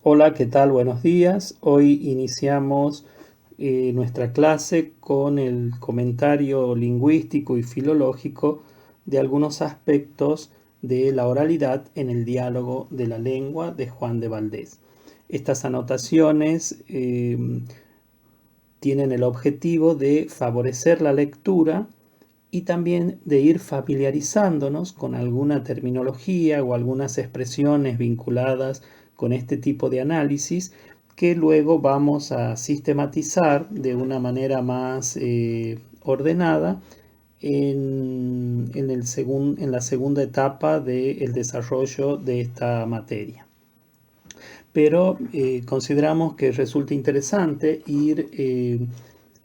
Hola, ¿qué tal? Buenos días. Hoy iniciamos nuestra clase con el comentario lingüístico y filológico de algunos aspectos de la oralidad en el diálogo de la lengua de Juan de Valdés. Estas anotaciones tienen el objetivo de favorecer la lectura y también de ir familiarizándonos con alguna terminología o algunas expresiones vinculadas con este tipo de análisis que luego vamos a sistematizar de una manera más ordenada en la segunda etapa del desarrollo de esta materia. Pero consideramos que resulta interesante ir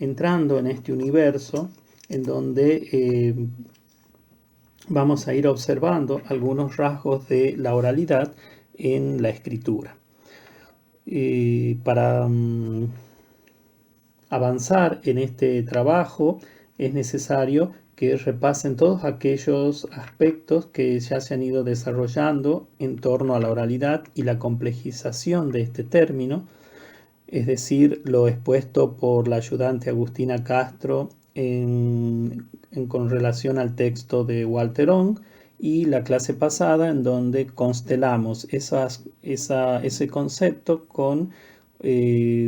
entrando en este universo en donde vamos a ir observando algunos rasgos de la oralidad en la escritura. Para avanzar en este trabajo es necesario que repasen todos aquellos aspectos que ya se han ido desarrollando en torno a la oralidad y la complejización de este término, es decir, lo expuesto por la ayudante Agustina Castro con relación al texto de Walter Ong y la clase pasada en donde constelamos ese concepto con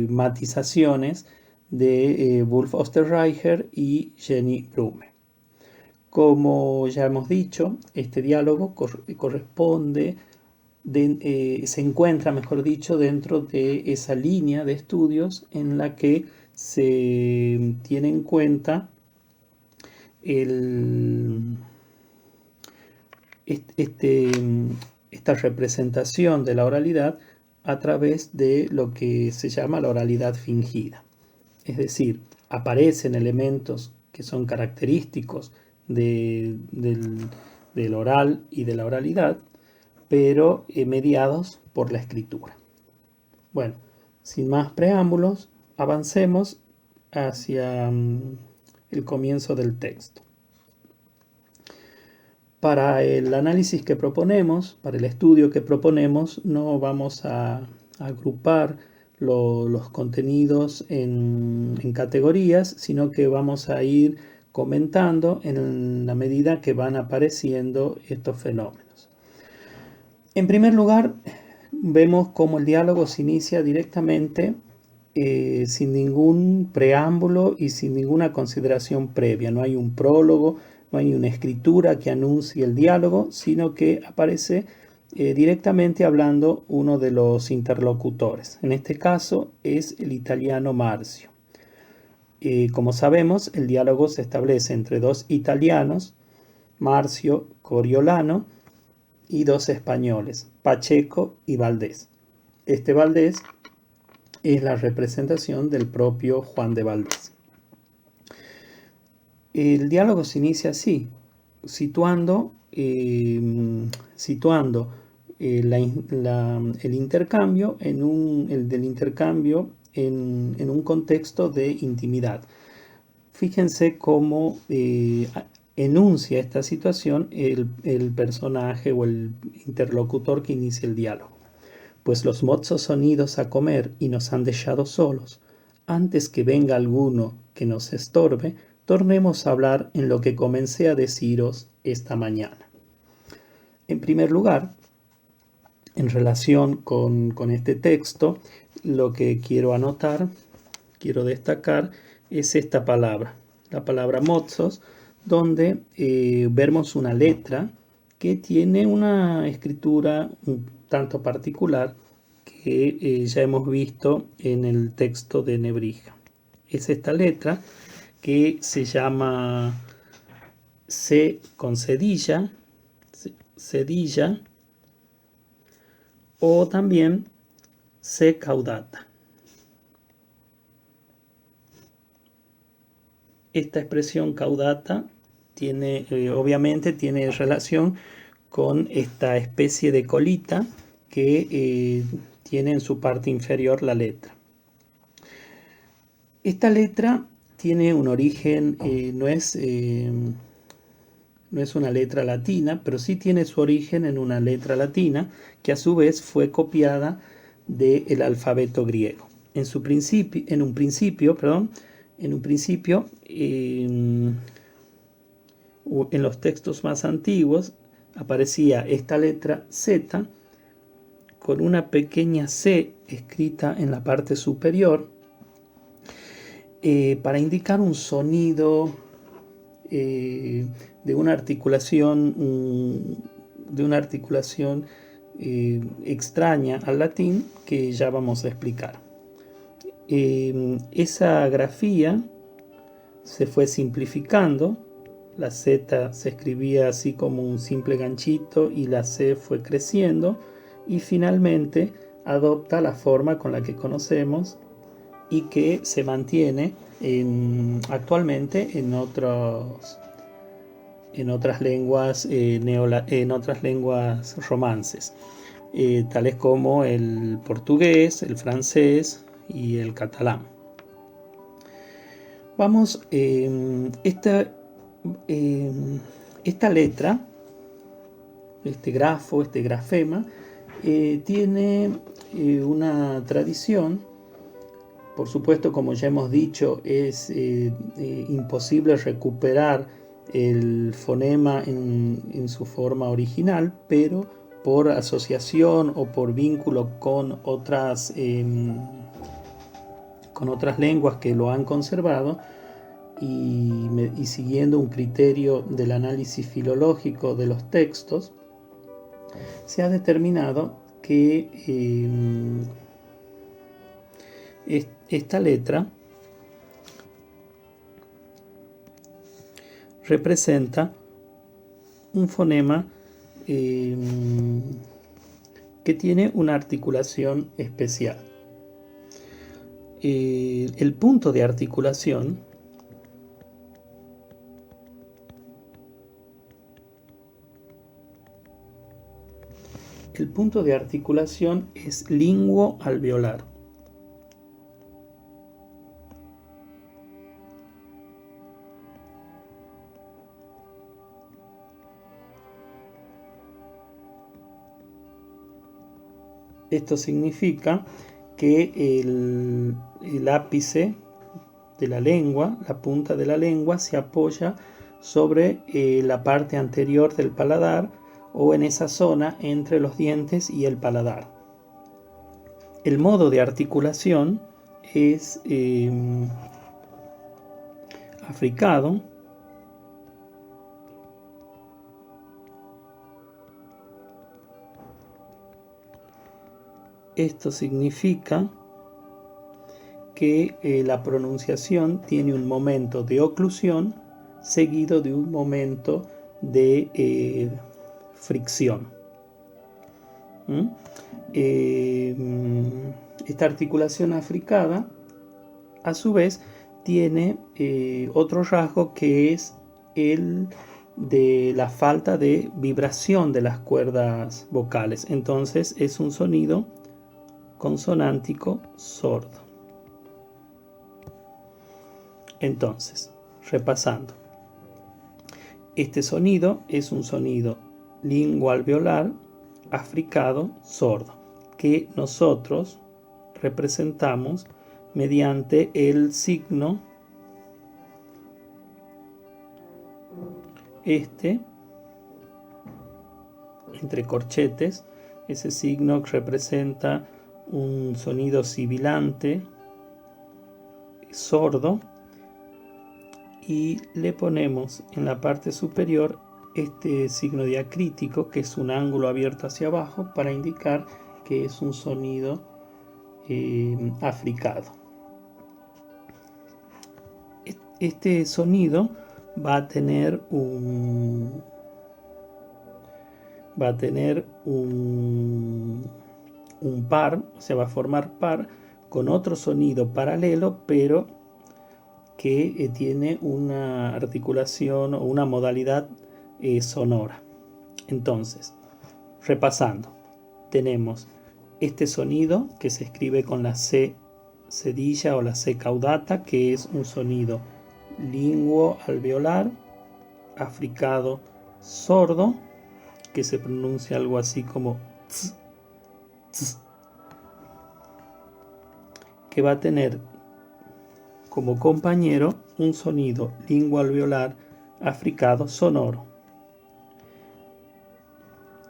matizaciones de Wulf Osterreicher y Jenny Blume. Como ya hemos dicho, este diálogo corresponde se encuentra, mejor dicho, dentro de esa línea de estudios en la que se tiene en cuenta esta representación de la oralidad a través de lo que se llama la oralidad fingida. Es decir, aparecen elementos que son característicos del oral y de la oralidad, pero mediados por la escritura. Bueno, sin más preámbulos, avancemos hacia el comienzo del texto. Para el análisis que proponemos, para el estudio que proponemos, no vamos a agrupar los contenidos en categorías, sino que vamos a ir comentando en la medida que van apareciendo estos fenómenos. En primer lugar, vemos cómo el diálogo se inicia directamente sin ningún preámbulo y sin ninguna consideración previa. No hay un prólogo, no hay una escritura que anuncie el diálogo, sino que aparece directamente hablando uno de los interlocutores. En este caso es el italiano Marzio. Como sabemos, el diálogo se establece entre dos italianos, Marzio Coriolano, y dos españoles, Pacheco y Valdés. Este Valdés es la representación del propio Juan de Valdés. El diálogo se inicia así, situando el intercambio en un contexto de intimidad. Fíjense cómo enuncia esta situación el personaje o el interlocutor que inicia el diálogo. Pues los mozos son idos a comer y nos han dejado solos. Antes que venga alguno que nos estorbe, tornemos a hablar en lo que comencé a deciros esta mañana. En primer lugar, en relación con este texto, lo que quiero destacar, es esta palabra, la palabra mozos, donde vemos una letra que tiene una escritura un tanto particular que ya hemos visto en el texto de Nebrija. Es esta letra que se llama C con cedilla, o también C caudata. Esta expresión caudata obviamente tiene relación con esta especie de colita que tiene en su parte inferior la letra. Esta letra tiene un origen, no es una letra latina, pero sí tiene su origen en una letra latina que a su vez fue copiada del alfabeto griego. En un principio, en los textos más antiguos aparecía esta letra Z con una pequeña C escrita en la parte superior para indicar un sonido de una articulación extraña al latín que ya vamos a explicar. Esa grafía se fue simplificando. La Z se escribía así como un simple ganchito y la C fue creciendo y finalmente adopta la forma con la que conocemos y que se mantiene actualmente en otras lenguas romances, tales como el portugués, el francés y el catalán. Esta letra, este grafema, tiene una tradición. Por supuesto, como ya hemos dicho, es imposible recuperar el fonema en su forma original, pero por asociación o por vínculo con otras lenguas que lo han conservado y siguiendo un criterio del análisis filológico de los textos, se ha determinado que esta letra representa un fonema que tiene una articulación especial. El punto de articulación es linguo-alveolar. Esto significa que el ápice de la lengua, la punta de la lengua, se apoya sobre la parte anterior del paladar o en esa zona entre los dientes y el paladar. El modo de articulación es africado. Esto significa que la pronunciación tiene un momento de oclusión seguido de un momento de fricción. Esta articulación africada, a su vez, tiene otro rasgo que es el de la falta de vibración de las cuerdas vocales. Entonces es un sonido consonántico sordo. Entonces, repasando, este sonido es un sonido linguoalveolar africado sordo que nosotros representamos mediante el signo entre corchetes. Ese signo representa un sonido sibilante sordo y le ponemos en la parte superior este signo diacrítico, que es un ángulo abierto hacia abajo para indicar que es un sonido africado. Este sonido va a tener un par, o sea, va a formar par con otro sonido paralelo, pero que tiene una articulación o una modalidad sonora. Entonces, repasando, tenemos este sonido que se escribe con la C cedilla o la C caudata, que es un sonido linguo-alveolar, africado sordo, que se pronuncia algo así como tz, tz. que va a tener como compañero un sonido linguoalveolar africado sonoro.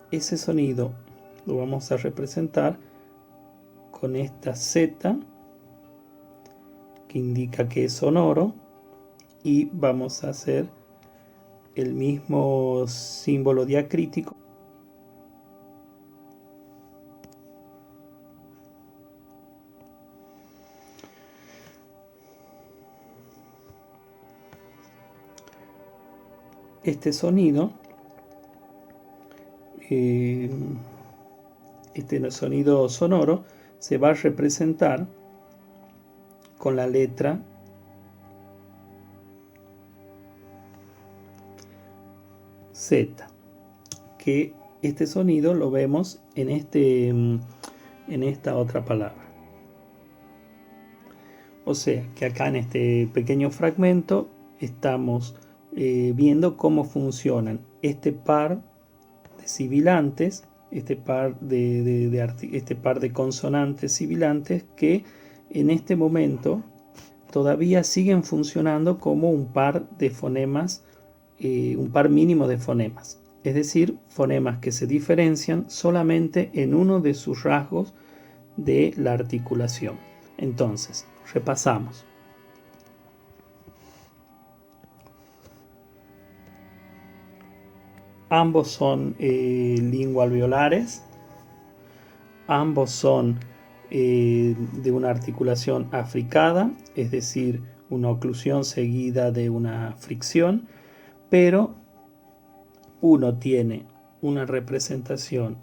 Ese sonido lo vamos a representar con esta Z que indica que es sonoro, y vamos a hacer el mismo símbolo diacrítico. Este sonido, este sonido sonoro se va a representar con la letra Z, que este sonido lo vemos en esta otra palabra. O sea que acá en este pequeño fragmento estamos viendo cómo funcionan este par de sibilantes, este par de consonantes sibilantes que en este momento todavía siguen funcionando como un par de fonemas, un par mínimo de fonemas, es decir, fonemas que se diferencian solamente en uno de sus rasgos de la articulación. Entonces, repasamos. Ambos son linguoalveolares, ambos son de una articulación africada, es decir, una oclusión seguida de una fricción, pero uno tiene una representación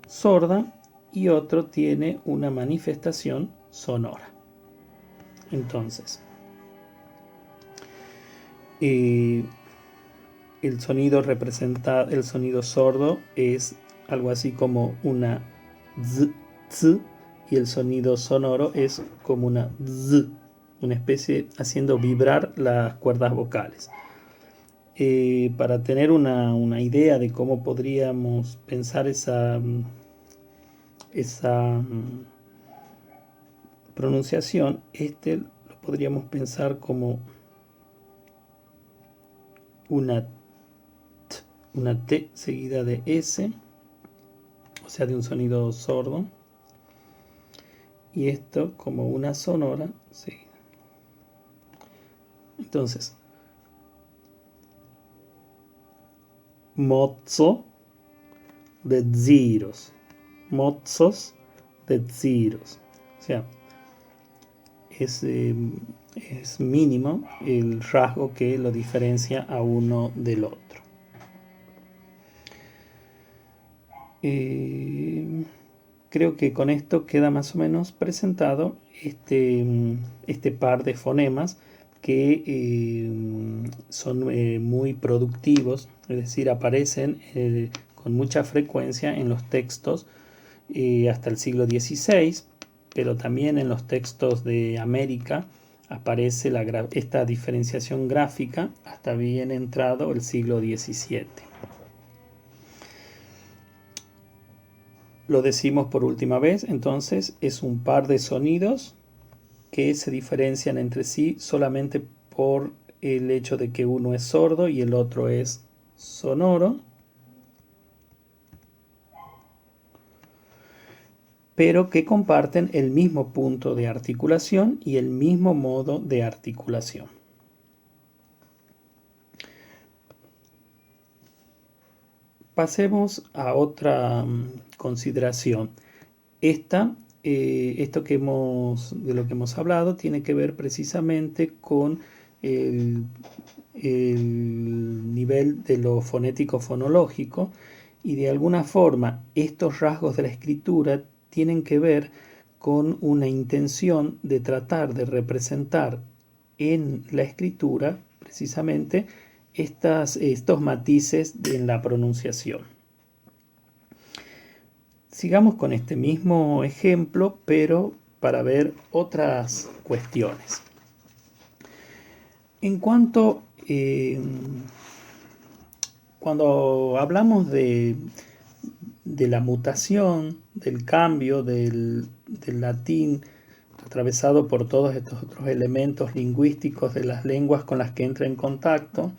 sorda y otro tiene una manifestación sonora. Entonces, el sonido sordo es algo así como una z, z, y el sonido sonoro es como una z, una especie haciendo vibrar las cuerdas vocales. Para tener una idea de cómo podríamos pensar esa pronunciación, lo podríamos pensar como una T seguida de S, o sea, de un sonido sordo, y esto como una sonora seguida. Entonces, mozzo de ziros, mozzos de ziros, o sea, es mínimo el rasgo que lo diferencia a uno del otro. Creo que con esto queda más o menos presentado este par de fonemas que son muy productivos, es decir, aparecen con mucha frecuencia en los textos hasta el siglo XVI, pero también en los textos de América aparece esta diferenciación gráfica hasta bien entrado el siglo XVII. Lo decimos por última vez, entonces es un par de sonidos que se diferencian entre sí solamente por el hecho de que uno es sordo y el otro es sonoro, pero que comparten el mismo punto de articulación y el mismo modo de articulación. Pasemos a otra consideración. Esto de lo que hemos hablado tiene que ver precisamente con el nivel de lo fonético fonológico, y de alguna forma estos rasgos de la escritura tienen que ver con una intención de tratar de representar en la escritura precisamente estos matices en la pronunciación. Sigamos con este mismo ejemplo, pero para ver otras cuestiones. En cuanto, cuando hablamos de la mutación, del cambio del latín atravesado por todos estos otros elementos lingüísticos de las lenguas con las que entra en contacto,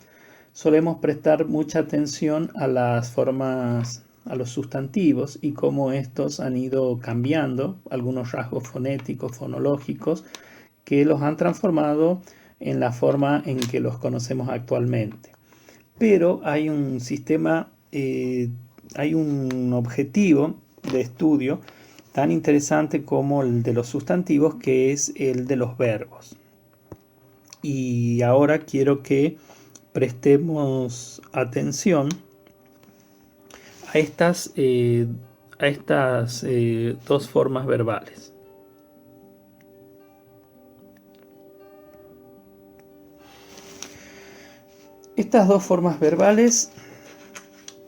solemos prestar mucha atención a las formas, a los sustantivos y cómo estos han ido cambiando, algunos rasgos fonéticos, fonológicos, que los han transformado en la forma en que los conocemos actualmente. Pero hay un sistema, hay un objetivo de estudio tan interesante como el de los sustantivos, que es el de los verbos. Y ahora quiero que prestemos atención a estas dos formas verbales. Estas dos formas verbales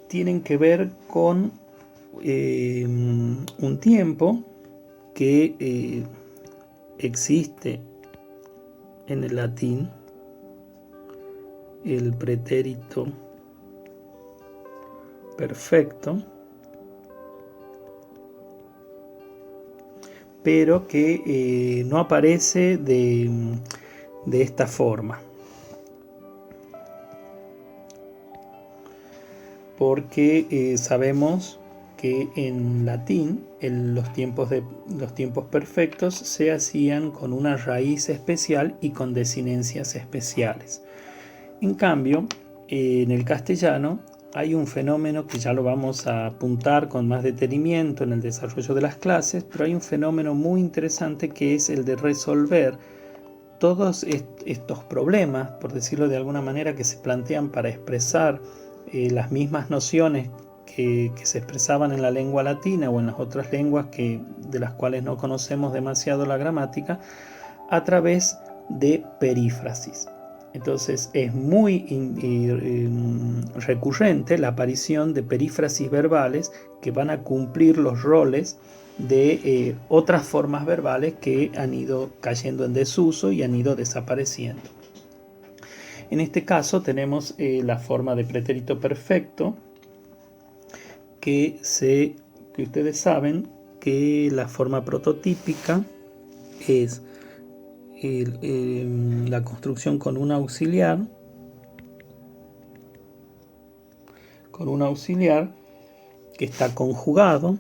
tienen que ver con un tiempo que existe en el latín, el pretérito perfecto, pero que no aparece de esta forma, porque sabemos que en latín los tiempos perfectos se hacían con una raíz especial y con desinencias especiales. En cambio, en el castellano hay un fenómeno que ya lo vamos a apuntar con más detenimiento en el desarrollo de las clases, pero hay un fenómeno muy interesante que es el de resolver todos estos problemas, por decirlo de alguna manera, que se plantean para expresar las mismas nociones que se expresaban en la lengua latina o en las otras lenguas de las cuales no conocemos demasiado la gramática, a través de perífrasis. Entonces es muy recurrente la aparición de perífrasis verbales que van a cumplir los roles de otras formas verbales que han ido cayendo en desuso y han ido desapareciendo. En este caso tenemos la forma de pretérito perfecto, que ustedes saben que la forma prototípica es la construcción con un auxiliar que está conjugado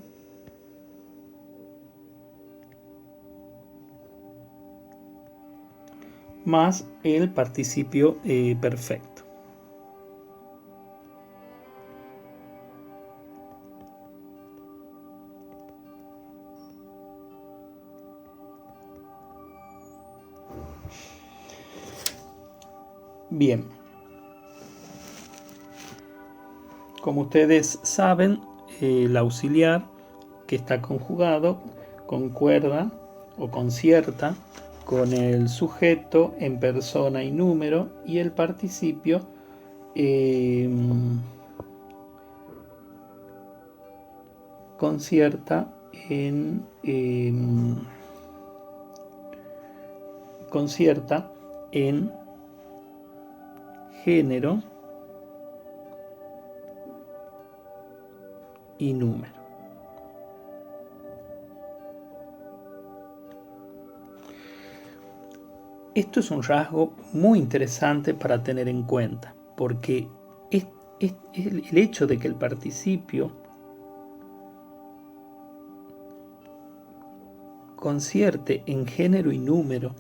más el participio perfecto. Bien, como ustedes saben, el auxiliar que está conjugado concuerda o concierta con el sujeto en persona y número, y el participio concierta en género y número. Esto es un rasgo muy interesante para tener en cuenta, porque el hecho de que el participio concierte en género y número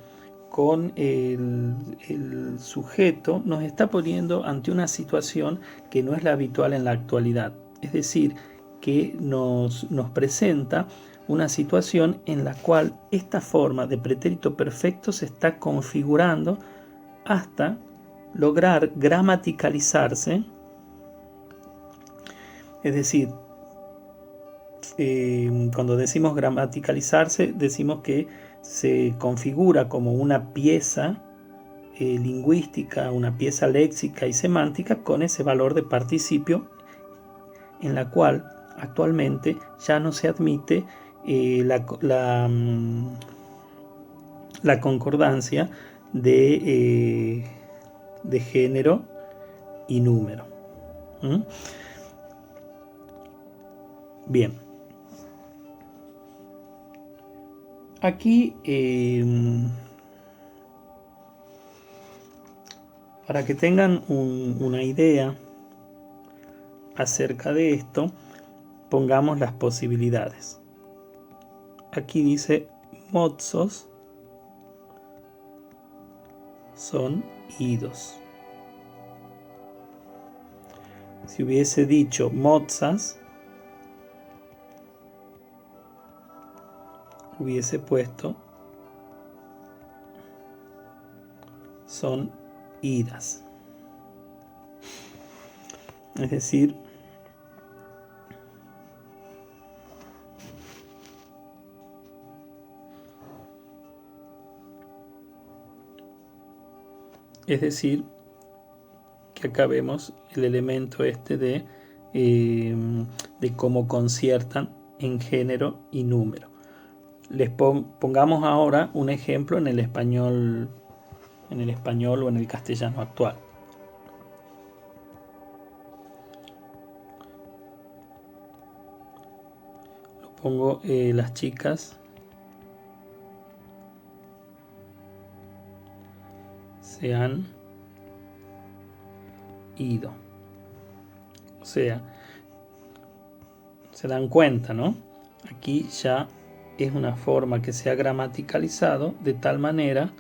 con el sujeto nos está poniendo ante una situación que no es la habitual en la actualidad. Es decir, que nos presenta una situación en la cual esta forma de pretérito perfecto se está configurando hasta lograr gramaticalizarse. Es decir, cuando decimos gramaticalizarse, decimos que se configura como una pieza lingüística, una pieza léxica y semántica con ese valor de participio, en la cual actualmente ya no se admite la concordancia de género y número. Bien. Aquí, para que tengan una idea acerca de esto, pongamos las posibilidades. Aquí dice mozos son idos. Si hubiese dicho mozas, hubiese puesto son idas. Es decir, que acá vemos el elemento este de cómo conciertan en género y número. Les pongamos ahora un ejemplo en el español o en el castellano actual. Lo pongo, las chicas se han ido. O sea, se dan cuenta, ¿no? Aquí ya es una forma que se ha gramaticalizado de tal manera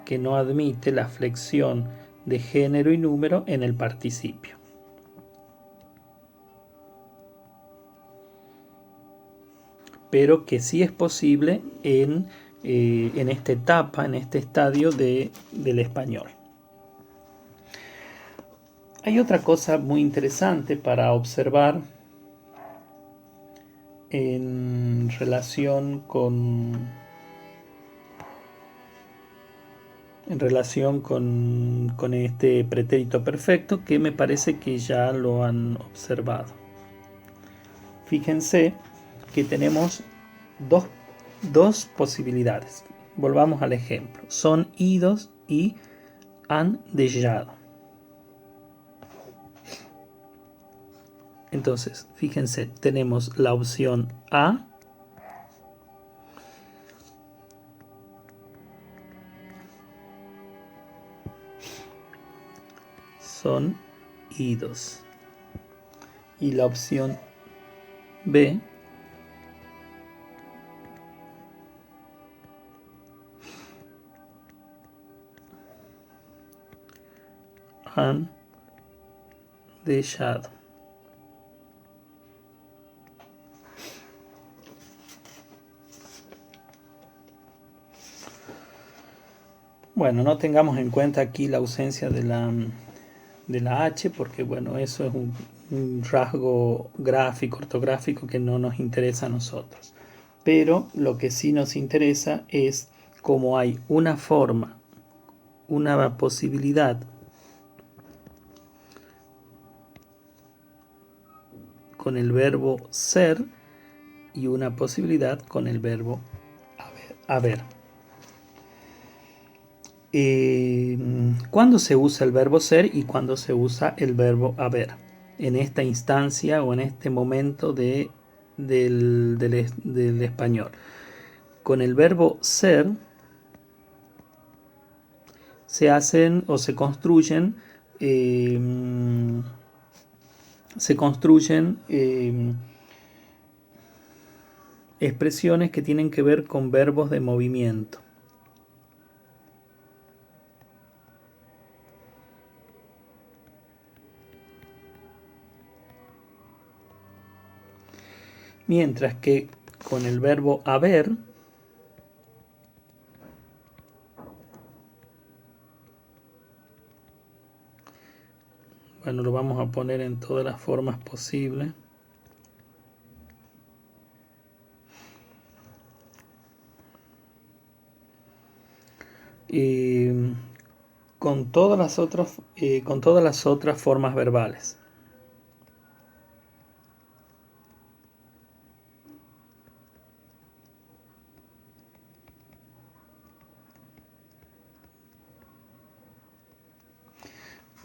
que no admite la flexión de género y número en el participio. Pero que sí es posible en esta etapa, en este estadio del español. Hay otra cosa muy interesante para observar en relación con este pretérito perfecto, que me parece que ya lo han observado. Fíjense que tenemos dos posibilidades. Volvamos al ejemplo. Son idos y han dejado. Entonces, fíjense, tenemos la opción A, son idos, y la opción B, han dejado. Bueno, no tengamos en cuenta aquí la ausencia de la H, porque bueno, eso es un rasgo gráfico, ortográfico, que no nos interesa a nosotros. Pero lo que sí nos interesa es cómo hay una forma, una posibilidad con el verbo ser y una posibilidad con el verbo haber. ¿Cuándo se usa el verbo ser y cuándo se usa el verbo haber? En esta instancia o en este momento del español. Con el verbo ser se hacen o se construyen expresiones que tienen que ver con verbos de movimiento. Mientras que con el verbo haber bueno, lo vamos a poner en todas las formas posibles. Con todas las otras formas verbales.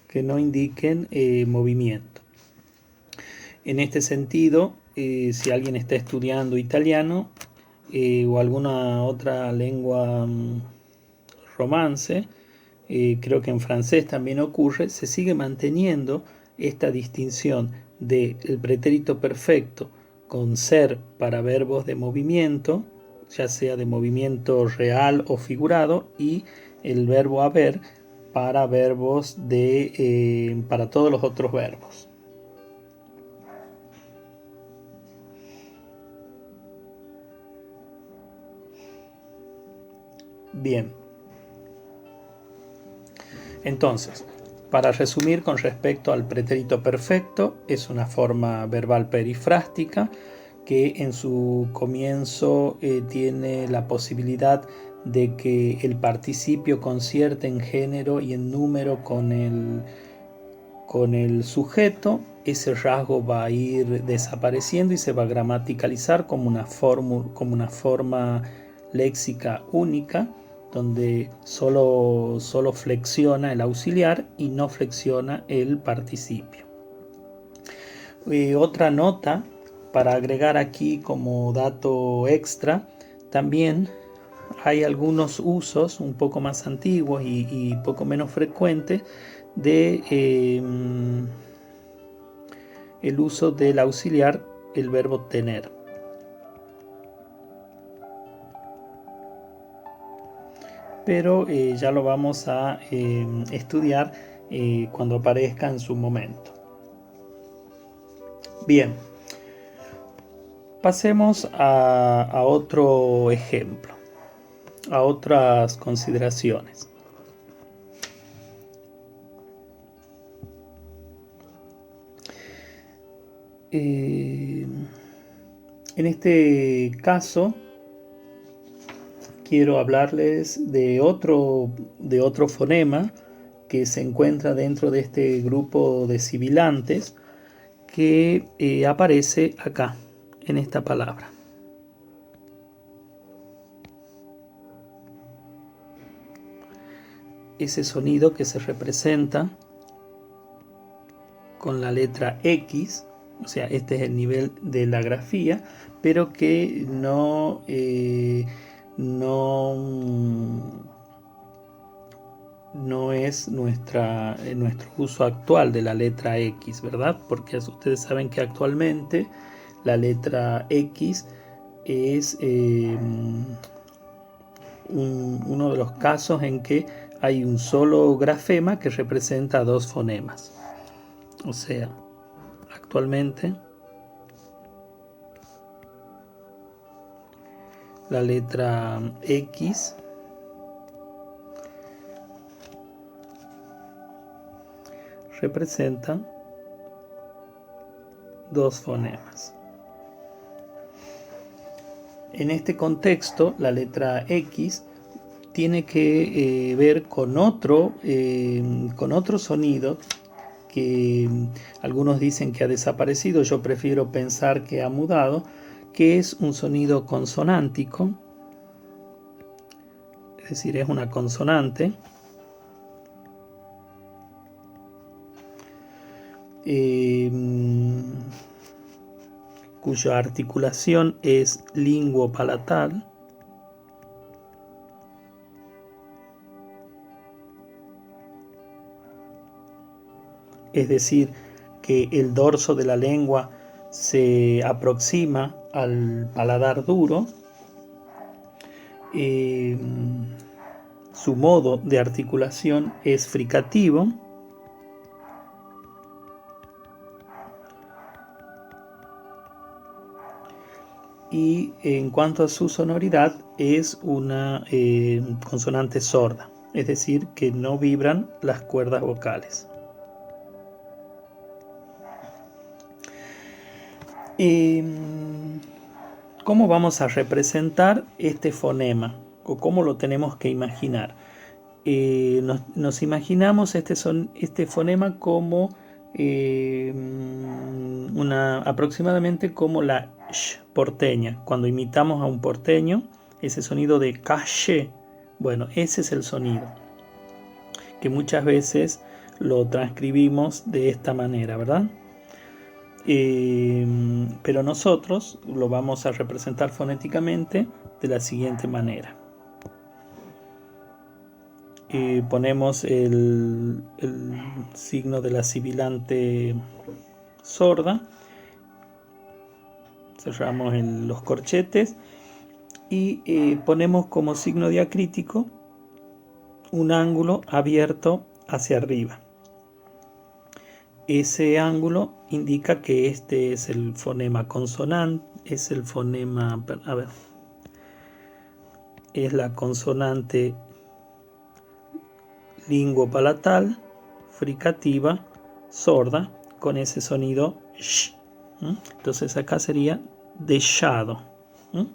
Que no indiquen movimiento. En este sentido, si alguien está estudiando italiano, o alguna otra lengua romance, creo que en francés también ocurre, se sigue manteniendo esta distinción del pretérito perfecto con ser para verbos de movimiento, ya sea de movimiento real o figurado, y el verbo haber para verbos para todos los otros verbos. Bien. Entonces, para resumir con respecto al pretérito perfecto, es una forma verbal perifrástica que en su comienzo tiene la posibilidad de que el participio concierte en género y en número con el sujeto. Ese rasgo va a ir desapareciendo y se va a gramaticalizar como una forma léxica única, donde solo flexiona el auxiliar y no flexiona el participio. Otra nota para agregar aquí como dato extra, también hay algunos usos un poco más antiguos y poco menos frecuentes de el uso del auxiliar, el verbo tener. Pero ya lo vamos a estudiar cuando aparezca en su momento. Bien, pasemos a otro ejemplo, a otras consideraciones. En este caso quiero hablarles de otro fonema que se encuentra dentro de este grupo de sibilantes que aparece acá, en esta palabra. Ese sonido que se representa con la letra X, o sea, este es el nivel de la grafía, pero que no es nuestro uso actual de la letra X, ¿verdad? Porque ustedes saben que actualmente la letra X es uno de los casos en que hay un solo grafema que representa dos fonemas. O sea, actualmente la letra X representa dos fonemas. En este contexto, la letra X tiene que ver con otro sonido que algunos dicen que ha desaparecido, yo prefiero pensar que ha mudado, que es un sonido consonántico, es decir, es una consonante. Cuya articulación es linguopalatal. Es decir, que el dorso de la lengua se aproxima al paladar duro. Su modo de articulación es fricativo. Y en cuanto a su sonoridad, es una consonante sorda, es decir, que no vibran las cuerdas vocales. ¿Cómo vamos a representar este fonema? ¿O cómo lo tenemos que imaginar? Nos imaginamos este fonema como aproximadamente como la sh porteña. Cuando imitamos a un porteño, ese sonido de calle, bueno, ese es el sonido que muchas veces lo transcribimos de esta manera, ¿verdad? pero nosotros lo vamos a representar fonéticamente de la siguiente manera. Ponemos el signo de la sibilante sorda, cerramos los corchetes y ponemos como signo diacrítico un ángulo abierto hacia arriba. Ese ángulo indica que este es el fonema consonante, es el fonema, es la consonante linguopalatal, fricativa, sorda, con ese sonido sh. Entonces acá sería dechado. O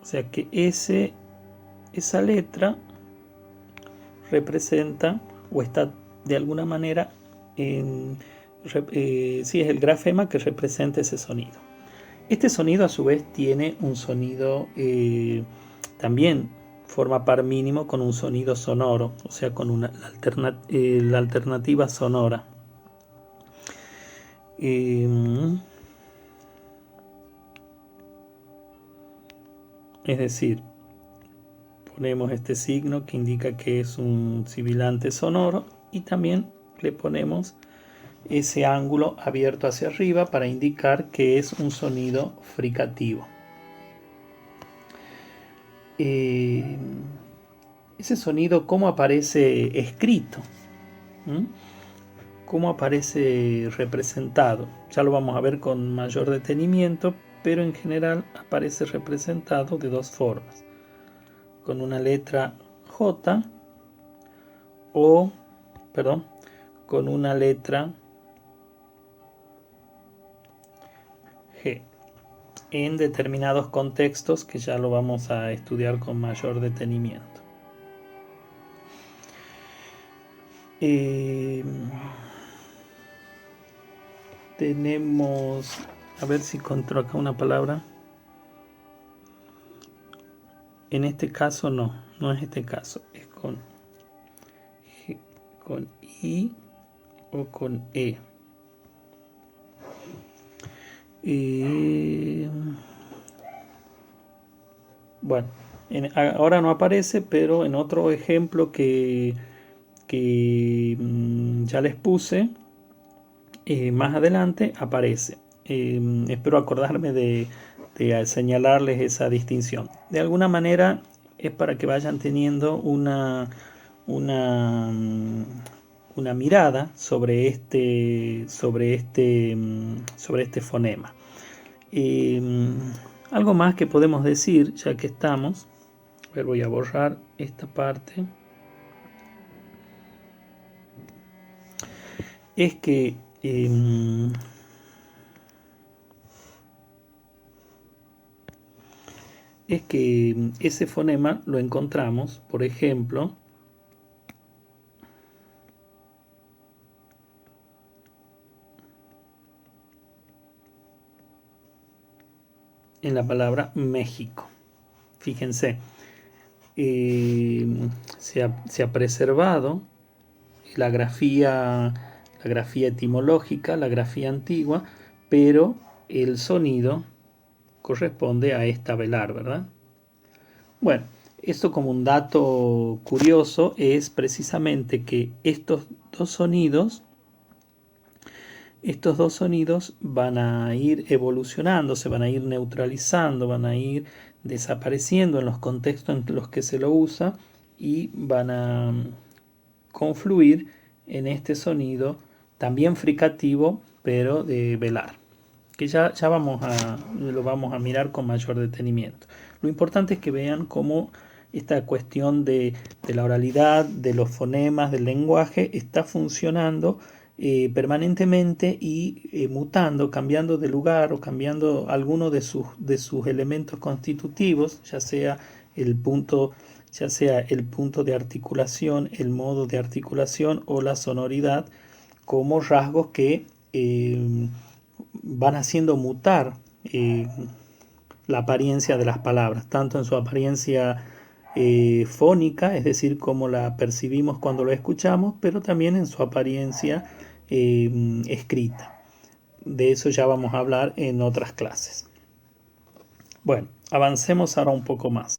sea que esa letra representa o está de alguna manera sí, es el grafema que representa ese sonido. Este sonido a su vez tiene un sonido, también forma par mínimo con un sonido sonoro, o sea, con la alternativa sonora. Es decir, ponemos este signo que indica que es un sibilante sonoro y también le ponemos ese ángulo abierto hacia arriba para indicar que es un sonido fricativo. Ese sonido, ¿cómo aparece escrito? ¿Cómo aparece representado? Ya lo vamos a ver con mayor detenimiento, pero en general aparece representado de dos formas. Con una letra J con una letra G en determinados contextos que ya lo vamos a estudiar con mayor detenimiento. Tenemos, a ver si encuentro acá una palabra. En este caso no es este caso, es con I o con E. Bueno, ahora no aparece, pero en otro ejemplo que ya les puse, más adelante aparece. Espero acordarme de señalarles esa distinción. De alguna manera es para que vayan teniendo una mirada sobre este fonema. Algo más que podemos decir, ya que estamos, voy a borrar esta parte, es que ese fonema lo encontramos, por ejemplo, en la palabra México. Fíjense, se ha preservado la grafía etimológica, la grafía antigua, pero el sonido corresponde a esta velar, ¿verdad? Bueno, esto como un dato curioso es precisamente que estos dos sonidos van a ir evolucionando, se van a ir neutralizando, van a ir desapareciendo en los contextos en los que se lo usa y van a confluir en este sonido también fricativo, pero de velar, que ya lo vamos a mirar con mayor detenimiento. Lo importante es que vean cómo esta cuestión de la oralidad, de los fonemas, del lenguaje, está funcionando permanentemente y mutando, cambiando de lugar o cambiando alguno de sus elementos constitutivos, ya sea el punto de articulación, el modo de articulación o la sonoridad, como rasgos que van haciendo mutar la apariencia de las palabras, tanto en su apariencia fónica, es decir, cómo la percibimos cuando lo escuchamos, pero también en su apariencia escrita. De eso ya vamos a hablar en otras clases. Bueno, avancemos ahora un poco más.